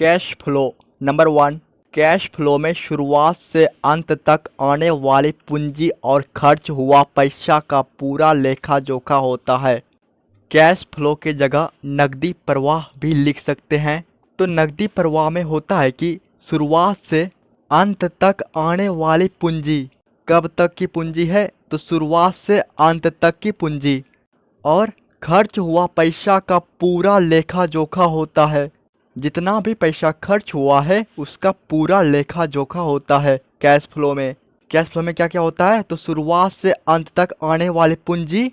Cash flow. Number 1, cash flow में शुरुआत से अंत तक आने वाली पूंजी और खर्च हुआ पैसा का पूरा लेखा जोखा होता है। कैश फ्लो की जगह नकदी प्रवाह भी लिख सकते हैं। तो नकदी प्रवाह में होता है कि शुरुआत से अंत तक आने वाली पूंजी, कब तक की पूंजी है तो शुरुआत से अंत तक की पूंजी, और खर्च हुआ पैसा का पूरा लेखा जोखा होता है। जितना भी पैसा खर्च हुआ है उसका पूरा लेखा जोखा होता है कैश फ्लो में। कैश फ्लो में क्या क्या होता है तो शुरुआत से अंत तक आने वाली पूंजी,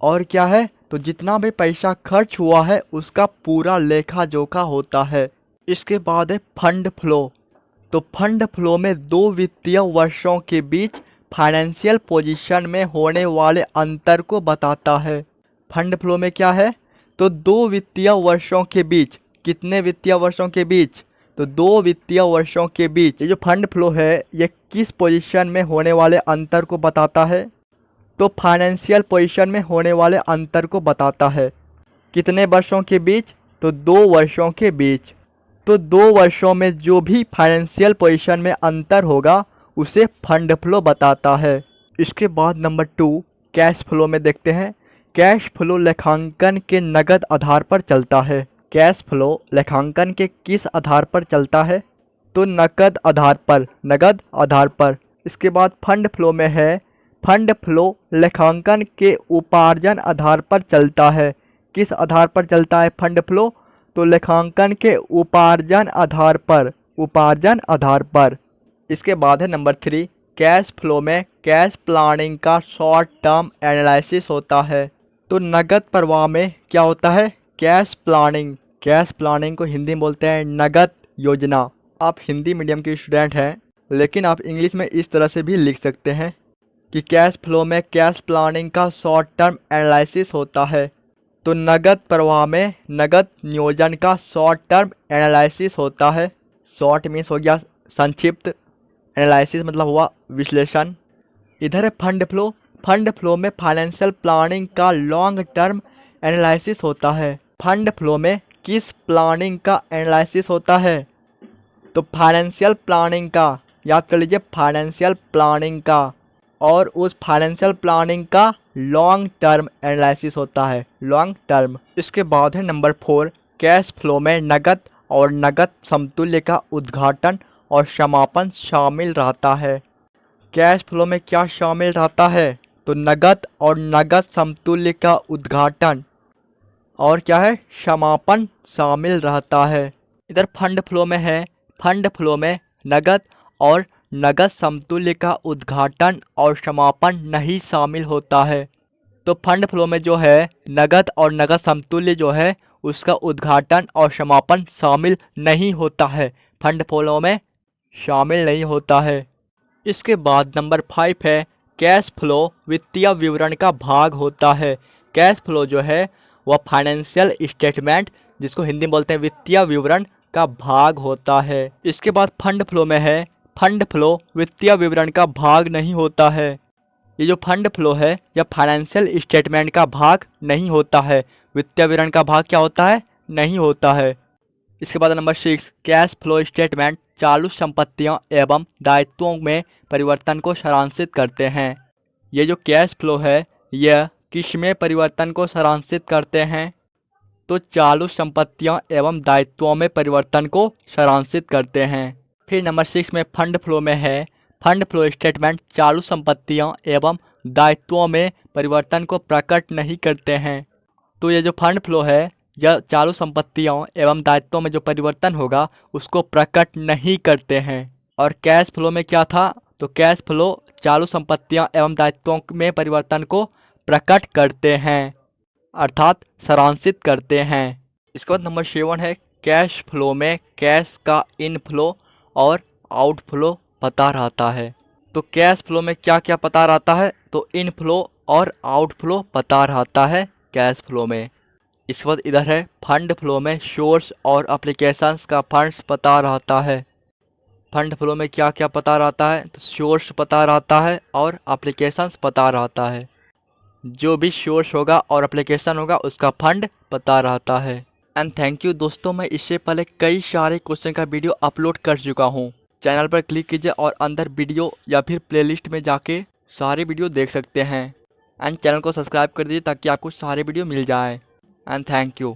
और क्या है तो जितना भी पैसा खर्च हुआ है उसका पूरा लेखा जोखा होता है। इसके बाद है फंड फ्लो। तो फंड फ्लो में 2 वित्तीय वर्षों के बीच फाइनेंशियल पोजीशन में होने वाले अंतर को बताता है। फंड फ्लो में क्या है तो 2 वित्तीय वर्षों के बीच, कितने वित्तीय वर्षों के बीच तो 2 वित्तीय वर्षों के बीच ये जो फंड फ्लो है ये किस पोजीशन में होने वाले अंतर को बताता है तो फाइनेंशियल पोजीशन में होने वाले अंतर को बताता है। कितने वर्षों के बीच तो 2 वर्षों के बीच। तो 2 वर्षों में जो भी फाइनेंशियल पोजीशन में अंतर होगा उसे फंड फ्लो बताता है। इसके बाद नंबर 2 कैश फ्लो में देखते हैं। कैश फ्लो लेखांकन के नगद आधार पर चलता है। कैश फ्लो लेखांकन के किस आधार पर चलता है तो नकद आधार पर, नगद आधार पर। इसके बाद फंड फ्लो में है, फंड फ्लो लेखांकन के उपार्जन आधार पर चलता है। किस आधार पर चलता है फंड फ्लो तो लेखांकन के उपार्जन आधार पर, उपार्जन आधार पर। इसके बाद है नंबर 3 कैश फ्लो में कैश प्लानिंग का शॉर्ट टर्म एनालिसिस होता है। तो नगद प्रवाह में क्या होता है कैश प्लानिंग। कैश प्लानिंग को हिंदी में बोलते हैं नगद योजना। आप हिंदी मीडियम के स्टूडेंट हैं लेकिन आप इंग्लिश में इस तरह से भी लिख सकते हैं कि कैश फ्लो में कैश प्लानिंग का शॉर्ट टर्म एनालिसिस होता है। तो नगद प्रवाह में नगद नियोजन का शॉर्ट टर्म एनालिसिस होता है। शॉर्ट मीन्स हो गया संक्षिप्त, एनालिसिस मतलब हुआ विश्लेषण। इधर है फंड फ्लो। फंड फ्लो में फाइनेंशियल प्लानिंग का लॉन्ग टर्म एनालिसिस होता है। फंड फ्लो में किस प्लानिंग का एनालिसिस होता है तो फाइनेंशियल प्लानिंग का, याद कर लीजिए फाइनेंशियल प्लानिंग का, और उस फाइनेंशियल प्लानिंग का लॉन्ग टर्म एनालिसिस होता है, लॉन्ग टर्म। इसके बाद है नंबर 4 कैश फ्लो में नगद और नगद समतुल्य का उद्घाटन और समापन शामिल रहता है। कैश फ्लो में क्या शामिल रहता है तो नगद और नगद समतुल्य का उद्घाटन और क्या है समापन शामिल रहता है। इधर फंड फ्लो में है, फंड फ्लो में नगद और नगद समतुल्य का उद्घाटन और समापन नहीं शामिल होता है। तो फंड फ्लो में जो है नगद और नगद समतुल्य जो है उसका उद्घाटन और समापन शामिल नहीं होता है, फंड फ्लो में शामिल नहीं होता है। इसके बाद नंबर 5 है कैश फ्लो वित्तीय विवरण का भाग होता है। कैश फ्लो जो है वह फाइनेंशियल स्टेटमेंट, जिसको हिंदी में बोलते हैं वित्तीय विवरण, का भाग होता है। इसके बाद फंड फ्लो में है, फंड फ्लो वित्तीय विवरण का भाग नहीं होता है। ये जो फंड फ्लो है यह फाइनेंशियल स्टेटमेंट का भाग नहीं होता है, वित्तीय विवरण का भाग क्या होता है नहीं होता है। इसके बाद नंबर 6 कैश फ्लो स्टेटमेंट चालू संपत्तियों एवं दायित्वों में परिवर्तन को सारांशित करते हैं। ये जो कैश फ्लो है यह किस में परिवर्तन को सारांशित करते हैं तो चालू संपत्तियों एवं दायित्वों में परिवर्तन को सारांशित करते हैं। फिर नंबर 6 में फंड फ्लो में है, फंड फ्लो स्टेटमेंट चालू संपत्तियों एवं दायित्वों में परिवर्तन को प्रकट नहीं करते हैं। तो ये जो फंड फ्लो है यह चालू संपत्तियों एवं दायित्वों में जो परिवर्तन होगा उसको प्रकट नहीं करते हैं। और कैश फ्लो में क्या था तो कैश फ्लो चालू संपत्तियों एवं दायित्वों में परिवर्तन को प्रकट करते हैं, अर्थात सारांशित करते हैं। इसके बाद नंबर 7 है कैश फ्लो में कैश का इनफ्लो और आउटफ्लो पता रहता है। तो कैश फ्लो में क्या क्या पता रहता है तो इनफ्लो और आउटफ्लो पता रहता है कैश फ्लो में। इसके बाद इधर है फंड फ्लो में सोर्स और एप्लीकेशंस का फंड्स पता रहता है। फंड फ्लो में क्या क्या पता रहता है तो सोर्स पता रहता है और एप्लीकेशंस पता रहता है। जो भी सोर्स होगा और एप्लीकेशन होगा उसका फंड पता रहता है। एंड थैंक यू दोस्तों, मैं इससे पहले कई सारे क्वेश्चन का वीडियो अपलोड कर चुका हूँ। चैनल पर क्लिक कीजिए और अंदर वीडियो या फिर प्लेलिस्ट में जाके सारे वीडियो देख सकते हैं। एंड चैनल को सब्सक्राइब कर दीजिए ताकि आपको सारे वीडियो मिल जाए। And thank you.